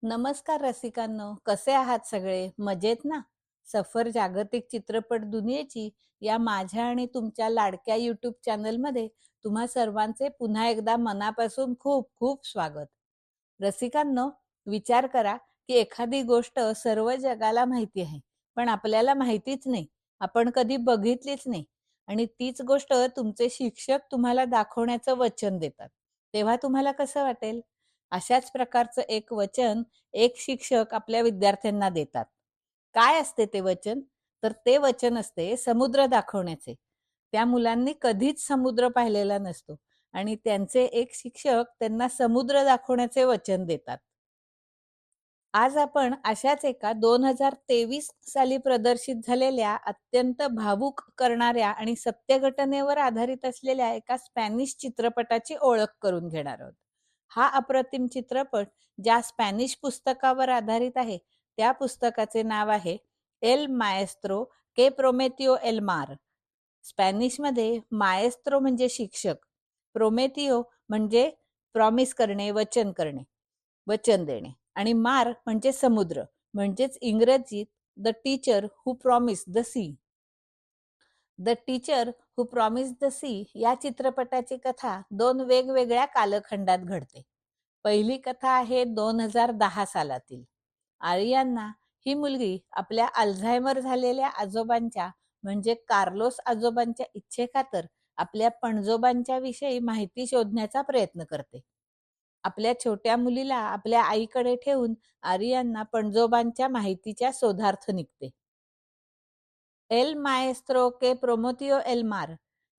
नमस्कार रसिकांनो, कसे आहात सगळे? मजेत ना? सफर जागतिक चित्रपट दुनियेची या माझ्या आणि तुमच्या लाडक्या यूट्यूब चॅनलमध्ये तुम्हा सर्वांचे पुन्हा एकदा मनापासून खूप खूप स्वागत. रसिकांनो, विचार करा की एखादी गोष्ट सर्व जगाला माहिती आहे, पण आपल्याला माहितीच नाही. आपण कधी बघितलीच नाही आणि तीच गोष्ट तुमचे शिक्षक तुम्हाला दाखवण्याचं वचन देतात. तेव्हा तुम्हाला कसं वाटेल? अशाच प्रकारचं एक वचन एक शिक्षक आपल्या विद्यार्थ्यांना देतात. काय असते ते वचन? तर ते वचन असते समुद्र दाखवण्याचे. त्या मुलांनी कधीच समुद्र पाहिलेला नसतो आणि त्यांचे एक शिक्षक त्यांना समुद्र दाखवण्याचे वचन देतात. आज आपण अशाच एका 2023 साली प्रदर्शित झालेल्या अत्यंत भावूक करणाऱ्या आणि सत्य घटनेवर आधारित असलेल्या एका स्पॅनिश चित्रपटाची ओळख करून घेणार आहोत. हा अप्रतिम चित्रपट ज्या स्पॅनिश पुस्तकावर आधारित आहे, त्या पुस्तकाचे नाव आहे एल माएस्त्रो के प्रोमेतियो एल मार. स्पॅनिशमध्ये माएस्त्रो म्हणजे शिक्षक, प्रोमेतियो म्हणजे प्रॉमिस करणे, वचन करणे, वचन देणे आणि मार म्हणजे समुद्र. म्हणजेच इंग्रजीत the teacher who promise the sea. The teacher who promise the sea या चित्रपटाची कथा दोन वेगवेगळ्या कालखंडात घडते. पहिली कथा आहे 2010 सालातील. आरियान्ना ही मुलगी आपल्या अल्झायमर झालेल्या आजोबांच्या म्हणजे कार्लोस आजोबांच्या इच्छेखातर आपल्या पणजोबांच्या विषयी माहिती शोधण्याचा प्रयत्न करते. आपल्या छोट्या मुलीला आपल्या आईकडे ठेवून आरियान्ना पणजोबांच्या माहितीच्या शोधार्थ निघते. एल माएस्त्रो के प्रोमेतियो एल मार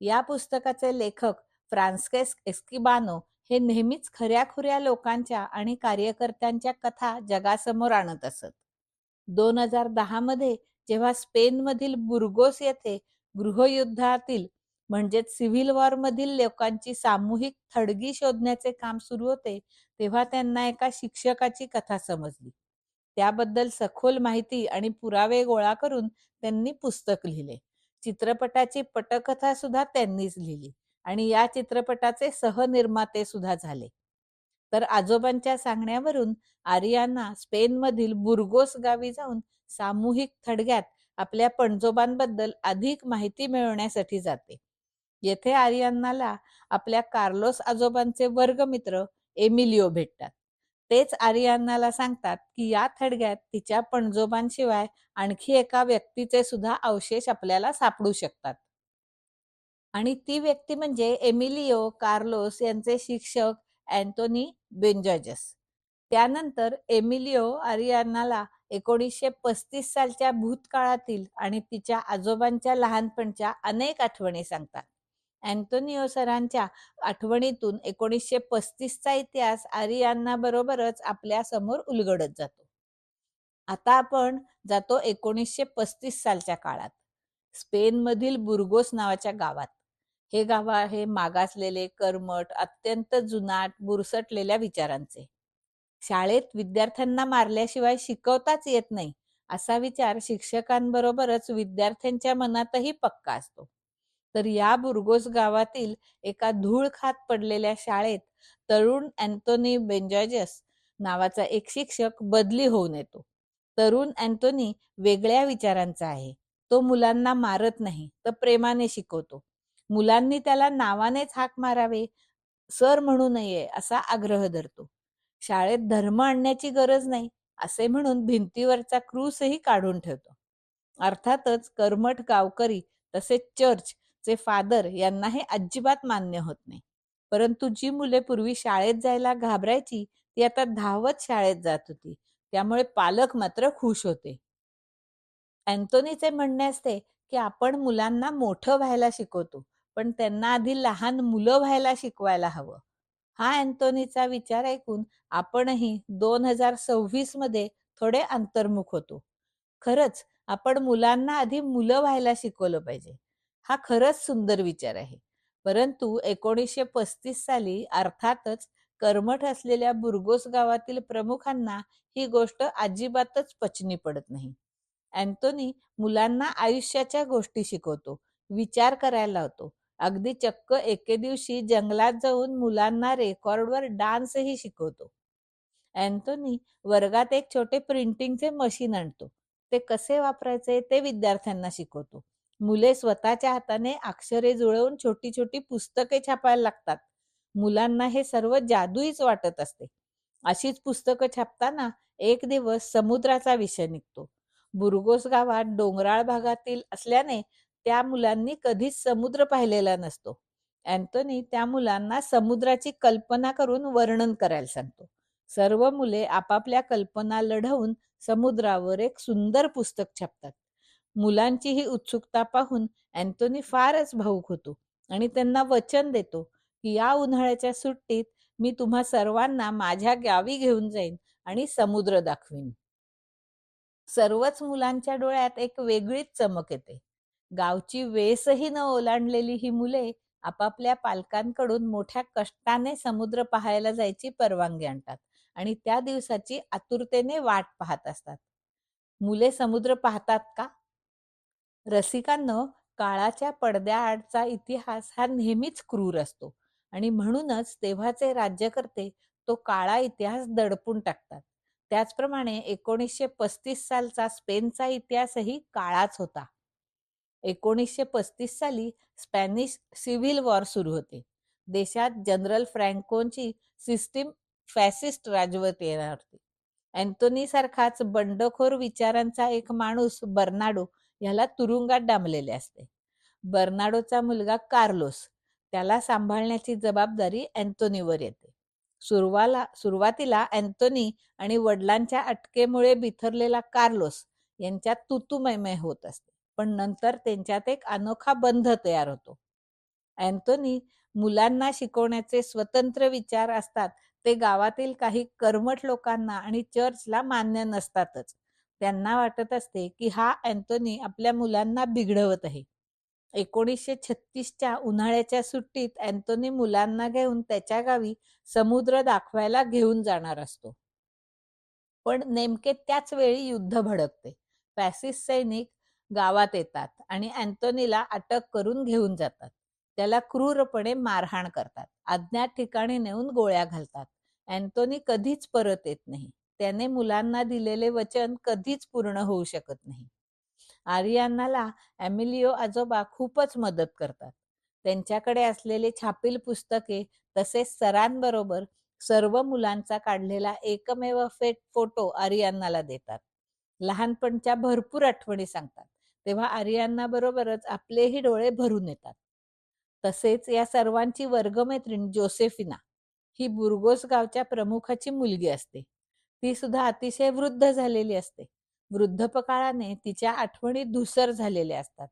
या पुस्तकाचे लेखक फ्रान्स्केस एस्किबानो हे नेहमीच खऱ्याखुऱ्या लोकांच्या आणि कार्यकर्त्यांच्या कथा जगासमोर आणत असत. 2010 मध्ये जेव्हा स्पेनमधील बुर्गोस येथे गृहयुद्धातील म्हणजेच सिव्हिल वॉर मधील लोकांची सामूहिक थडगी शोधण्याचे काम सुरू होते, तेव्हा त्यांना एका शिक्षकाची कथा समजली. त्याबद्दल सखोल माहिती आणि पुरावे गोळा करून त्यांनी पुस्तक लिहिले. चित्रपटाची पटकथा सुद्धा त्यांनीच लिहिली आणि या चित्रपटाचे सहनिर्माते सुद्धा झाले. तर आजोबांच्या सांगण्यावरून आरियाना स्पेनमधील बुर्गोस गावी जाऊन सामूहिक थडग्यात आपल्या पणजोबांबद्दल अधिक माहिती मिळवण्यासाठी जाते. येथे आरियान्नाला आपल्या कार्लोस आजोबांचे वर्गमित्र एमिलिओ भेटतात. तेच आरियान्नाला सांगतात की या थडग्यात तिच्या पणजोबांशिवाय आणखी एका व्यक्तीचे सुद्धा अवशेष आपल्याला सापडू शकतात. आणि ती व्यक्ती म्हणजे एमिलिओ कार्लोस यांचे शिक्षक अँटोनी बेंजाजस. त्यानंतर एमिलिओ आरियान्नाला 1935 सालच्या भूतकाळातील आणि तिच्या आजोबांच्या लहानपणच्या अनेक आठवणी सांगतात. अँटोनिओ सरांच्या आठवणीतून 1935 चा इतिहास आरियान्ना बरोबरच आपल्या समोर उलगडत जातो. आता आपण जातो 1935 सालच्या काळात. स्पेनमधील बुर्गोस नावाच्या गावात. हे गाव आहे मागासलेले, कर्मठ, अत्यंत जुनाट, बुरसटलेल्या विचारांचे. शाळेत विद्यार्थ्यांना मारल्याशिवाय शिकवताच येत नाही, असा विचार शिक्षकांबरोबरच विद्यार्थ्यांच्या मनातही पक्का असतो. तर या बुर्गोस गावातील एका धूळ खात पडलेल्या शाळेत तरुण अँटोनी बेंजाजस नावाचा एक शिक्षक बदली होऊन येतो. तरुण अँटोनी वेगळ्या विचारांचा आहे. तो मुलांना मारत नाही, तर प्रेमाने शिकवतो. मुलांनी त्याला नावानेच हाक मारावे, सर म्हणू नये असा आग्रह धरतो. शाळेत धर्म आणण्याची गरज नाही असे म्हणून भिंतीवरचा क्रूसही काढून ठेवतो. अर्थातच कर्मठ गावकरी तसेच चर्चचे फादर यांना हे अजिबात मान्य होत नाही. परंतु जी मुले पूर्वी शाळेत जायला घाबरायची ती आता धावत शाळेत जात होती. त्यामुळे पालक मात्र खुश होते. अँटोनीचे म्हणणे असते की आपण मुलांना मोठं व्हायला शिकवतो, पण त्यांना आधी लहान मुलं व्हायला शिकवायला हवं. हा अँटोनीचा विचार ऐकून आपणही 2026 मध्ये थोडे अंतर्मुख होतो. खरंच आपण मुलांना आधी मुलं व्हायला शिकवलं पाहिजे. हा खरंच सुंदर विचार आहे. परंतु 1935 साली अर्थातच कर्मठ असलेल्या बुर्गोस गावातील प्रमुखांना ही गोष्ट अजिबातच पचनी पडत नाही. अँटोनी मुलांना आयुष्याच्या गोष्टी शिकवतो, विचार करायला लावतो. अगदी चक्क एके दिवशी जंगलात जाऊन मुलांना रेकॉर्डवर डान्सही शिकवतो. अँथोनी वर्गात एक छोटे प्रिंटिंगचे मशीन आणतो. ते कसे वापरायचे ते विद्यार्थ्यांना शिकवतो. मुले स्वतःच्या हाताने अक्षरे जुळवून छोटी छोटी पुस्तके छापायला लागतात. मुलांना हे सर्व जादूईच वाटत असते. अशीच पुस्तकं छापताना एक दिवस समुद्राचा विषय निघतो. बुर्गोस गावात डोंगराळ भागातील असल्याने त्या मुलांनी कधीच समुद्र पाहिलेला नसतो. अँथोनी त्या मुलांना समुद्राची कल्पना करून वर्णन करायला सांगतो. सर्व मुले आपापल्या कल्पना लढवून समुद्रावर एक सुंदर पुस्तक छापतात. मुलांची ही उत्सुकता पाहून अँथोनी फारच भावुक होतो आणि त्यांना वचन देतो की या उन्हाळ्याच्या सुट्टीत मी तुम्हा सर्वांना माझ्या गावी घेऊन जाईन आणि समुद्र दाखवीन. सर्वच मुलांच्या डोळ्यात एक वेगळीच चमक येते. गावची वेसही न ओलांडलेली ही मुले आपापल्या पालकांकडून मोठ्या कष्टाने समुद्र पाहायला जायची परवानगी आणतात आणि त्या दिवसाची आतुरतेने वाट पाहत असतात. मुले समुद्र पाहतात का? रसिकांनो, काळाच्या पडद्याआडचा इतिहास हा नेहमीच क्रूर असतो आणि म्हणूनच तेव्हाचे राज्यकर्ते तो काळा इतिहास दडपून टाकतात. त्याचप्रमाणे 1935 सालचा स्पेनचा इतिहासही काळाच होता. 1935 साली स्पॅनिश सिव्हिल वॉर सुरू होते. देशात जनरल फ्रँकोची सिस्टीम फॅसिस्ट राजवत येणार होती. अँथोनी सारखाच बंडखोर विचारांचा एक माणूस बर्नाडो ह्याला तुरुंगात डांबलेले असते. बर्नाडोचा मुलगा कार्लोस त्याला सांभाळण्याची जबाबदारी अँथोनीवर येते. सुरुवातीला अँथोनी आणि वडिलांच्या अटकेमुळे बिथरलेला कार्लोस यांच्यात तुतुमैमय होत असते. पण नंतर त्यांच्यात एक अनोखा बंध तयार होतो. अँथोनी मुलांना शिकवण्याचे स्वतंत्र विचार असतात ते गावातील काही कर्मठ लोकांना आणि चर्चला मान्य नसतातच. त्यांना वाटत असते की हा अँथोनी आपल्या मुलांना बिघडवत आहे. 1936च्या उन्हाळ्याच्या सुट्टीत अँथोनी मुलांना घेऊन त्याच्या गावी समुद्र दाखवायला घेऊन जाणार असतो. पण नेमके त्याच वेळी युद्ध भडकते. फॅसिस्ट सैनिक गावात येतात आणि अँथोनीला अटक करून घेऊन जातात. त्याला क्रूरपणे मारहाण करतात. अज्ञात ठिकाणी नेऊन गोळ्या घालतात. अँथोनी कधीच परत येत नाही. त्याने मुलांना दिलेले वचन कधीच पूर्ण होऊ शकत नाही. आरियानाला एमिलिओ आजोबा खूपच मदत करतात. त्यांच्याकडे असलेले छापील पुस्तके तसेच सरांबरोबर सर्व मुलांचा काढलेला एकमेव फोटो आरियानाला देतात. लहानपणच्या भरपूर आठवणी सांगतात. तेव्हा आरियाना बरोबरच आपलेही डोळे भरून येतात. तसेच या सर्वांची वर्गमैत्रीण जोसेफिना ही बुर्गोस गावच्या प्रमुखाची मुलगी असते. ती सुद्धा अतिशय वृद्ध झालेली असते. वृद्धपकाळाने तिच्या आठवणी धूसर झालेल्या असतात.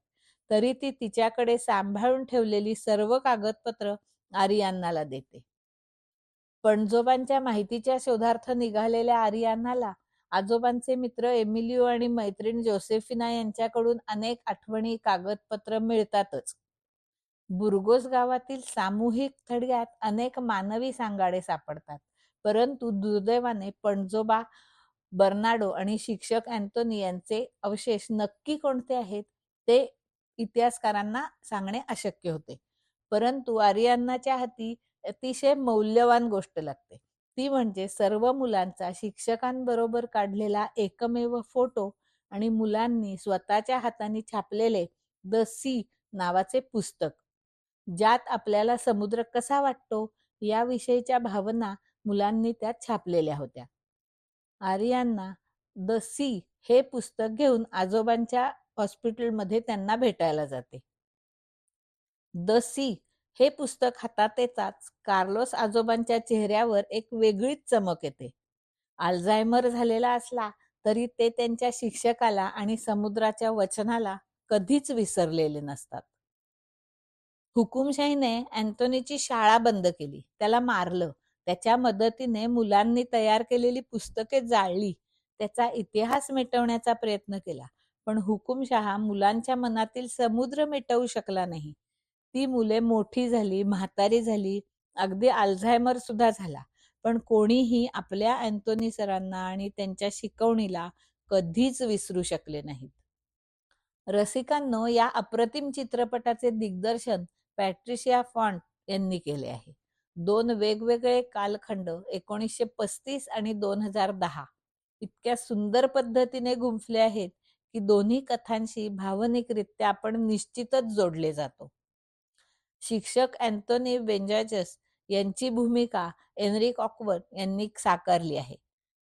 तरी ती तिच्याकडे सांभाळून ठेवलेली सर्व कागदपत्र आरियानाला देते. पणजोबांच्या माहितीच्या शोधार्थ निघालेल्या आरियानाला आजोबांचे मित्र एमिलिओ आणि मैत्रीण जोसेफिना यांच्याकडून अनेक आठवणी कागदपत्र मिळतातच. बुर्गोस गावातील सामूहिक थडग्यात अनेक मानवी सांगाडे सापडतात. परंतु दुर्दैवाने पणजोबा बर्नाडो आणि शिक्षक अँथोनी यांचे अवशेष नक्की कोणते आहेत ते इतिहासकारांना सांगणे अशक्य होते. परंतु आरियानाच्या हाती अतिशय मौल्यवान गोष्ट लागते. ती म्हणजे सर्व मुलांचा शिक्षकांबरोबर काढलेला एकमेव फोटो आणि मुलांनी स्वतःच्या हाताने छापलेले द सी नावाचे पुस्तक, ज्यात आपल्याला समुद्र कसा वाटतो याविषयीच्या भावना मुलांनी त्यात छापलेल्या होत्या. आरियाना द सी हे पुस्तक घेऊन आजोबांच्या हॉस्पिटलमध्ये त्यांना भेटायला जाते. द सी हे पुस्तक हातात येताच कार्लोस आजोबांच्या चेहऱ्यावर एक वेगळीच चमक येते. अल्झायमर झालेला असला तरी ते त्यांच्या शिक्षकाला आणि समुद्राच्या वचनाला कधीच विसरलेले नसतात. हुकुमशाहीने अँथोनीची शाळा बंद केली, त्याला मारलं. त्याच्या मदतीने मुलांनी तयार केलेली पुस्तके जाळली. त्याचा इतिहास मिटवण्याचा प्रयत्न केला. पण हुकुमशहा मुलांच्या मनातील समुद्र मिटवू शकला नाही. ती मुले मोठी झाली, म्हातारी झाली, अगदी अल्झायमर सुद्धा झाला. पण कोणीही आपल्या अँथोनी सरांना आणि त्यांच्या शिकवणीला कधीच विसरू शकले नाहीत. रसिकांनो, या अप्रतिम चित्रपटाचे दिग्दर्शन पॅट्रिशिया फॉन्ट यांनी केले आहे. 2 वेगवेगळे कालखंड 1935 आणि 2010 इतक्या सुंदर पद्धतीने गुंफले आहेत, की दोन्ही कथांशी भावनिकरित्या आपण निश्चितच जोडले जातो. शिक्षक अँथोनी बेंजाचस यांची भूमिका एनरिक ऑकवर्थ यांनी साकारली आहे.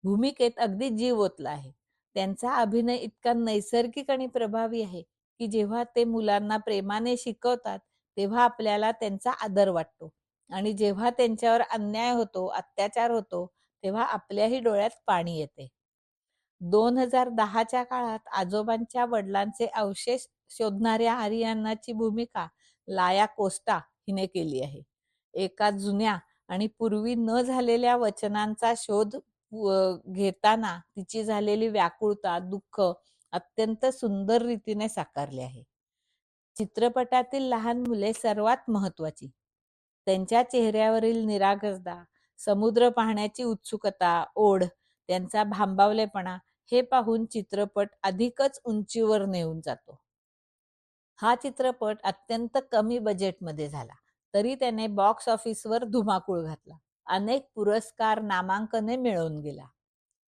भूमिकेत अगदी जीव ओतला आहे. त्यांचा अभिनय इतका नैसर्गिक आणि प्रभावी आहे, की जेव्हा ते मुलांना प्रेमाने शिकवतात, तेव्हा आपल्याला त्यांचा आदर वाटतो आणि जेव्हा त्यांच्यावर अन्याय होतो, अत्याचार होतो, तेव्हा आपल्याही डोळ्यात पाणी येते. 2010च्या काळात आजोबांच्या वडिलांचे अवशेष शोधणाऱ्या आरियानाची भूमिका लाया कोस्टा हिने केली आहे. एका जुन्या आणि पूर्वी न झालेल्या वचनांचा शोध घेताना तिची झालेली व्याकुळता, दुःख अत्यंत सुंदर रीतीने साकारले आहे. चित्रपटातील लहान मुले सर्वात महत्वाची. त्यांच्या चेहऱ्यावरील निरागसता, समुद्र पाहण्याची उत्सुकता, ओढ, त्यांचा भांबावलेपणा हे पाहून चित्रपट अधिकच उंचीवर नेऊन जातो. हा चित्रपट अत्यंत कमी बजेटमध्ये झाला, तरी त्याने बॉक्स ऑफिसवर धुमाकूळ घातला. अनेक पुरस्कार, नामांकने मिळवून गेला.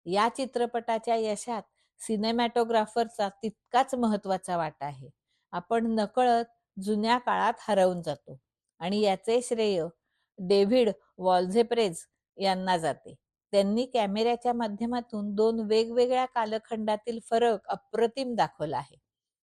या चित्रपटाच्या यशात सिनेमॅटोग्राफरचा तितकाच महत्वाचा वाटा आहे. आपण नकळत जुन्या काळात हरवून जातो आणि याचे श्रेय डेव्हिड वॉल्झेप्रेझ यांना जाते. त्यांनी कॅमेऱ्याच्या माध्यमातून 2 वेगवेगळ्या कालखंडातील फरक अप्रतिम दाखवला आहे.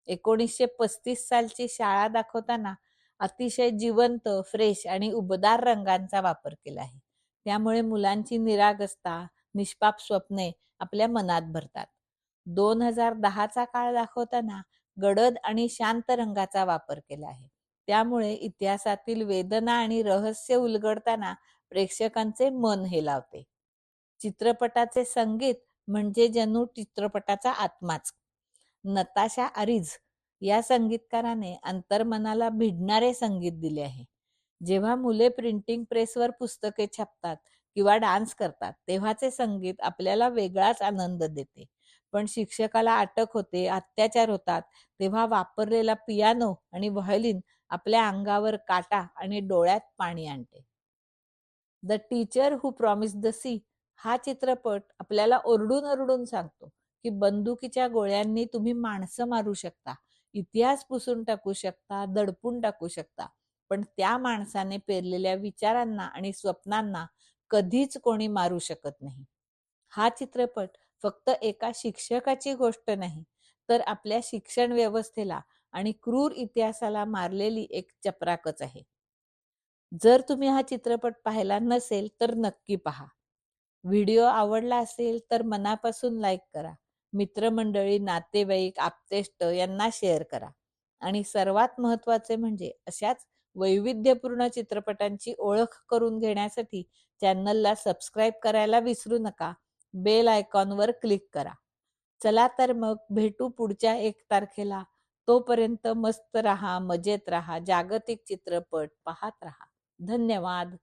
1935 सालची शाळा दाखवताना अतिशय जिवंत, फ्रेश आणि उबदार रंगांचा वापर केला आहे. त्यामुळे मुलांची निरागसता, निष्पाप स्वप्ने आपल्या मनात भरतात. 2010चा काळ दाखवताना गडद आणि शांत रंगाचा वापर केला आहे. त्यामुळे इतिहासातील वेदना आणि रहस्य उलगडताना प्रेक्षकांचे मन हेलावते. चित्रपटाचे संगीत म्हणजे जणू चित्रपटाचा आत्माच. नताशा आरिज या संगीतकाराने अंतर्मनाला भिडणारे संगीत दिले आहे. जेव्हा मुले प्रिंटिंग प्रेसवर पुस्तके छापतात किंवा डान्स करतात, तेव्हाचे संगीत आपल्याला वेगळाच आनंद देते. पण शिक्षकाला अटक होते, अत्याचार होतात, तेव्हा वापरलेला पियानो आणि व्हायोलिन आपल्या अंगावर काटा आणि डोळ्यात पाणी आणते. The teacher who promise the sea हा चित्रपट आपल्याला ओरडून सांगतो, की बंदुकीच्या गोळ्यांनी तुम्ही माणसं मारू शकता, इतिहास पुसून टाकू शकता, दडपून टाकू शकता. पण त्या माणसाने पेरलेल्या विचारांना आणि स्वप्नांना कधीच कोणी मारू शकत नाही. हा चित्रपट फक्त एका शिक्षकाची गोष्ट नाही, तर आपल्या शिक्षण व्यवस्थेला आणि क्रूर इतिहासाला मारलेली एक चपराकच आहे. जर तुम्ही हा चित्रपट पाहिला नसेल तर नक्की पहा. व्हिडिओ आवडला असेल तर मनापासून लाईक करा. मित्रमंडळी, नातेवाईक, आप्तेष्ट यांना शेअर करा. आणि सर्वात महत्त्वाचे म्हणजे अशाच वैविध्यपूर्ण चित्रपटांची ओळख करून घेण्यासाठी चॅनलला सबस्क्राईब करायला विसरू नका. बेल आयकॉनवर क्लिक करा. चला तर मग भेटू पुढच्या 1 तारखेला. तोपर्यंत मस्त राहा, मजेत राहा, जागतिक चित्रपट पाहत राहा. धन्यवाद.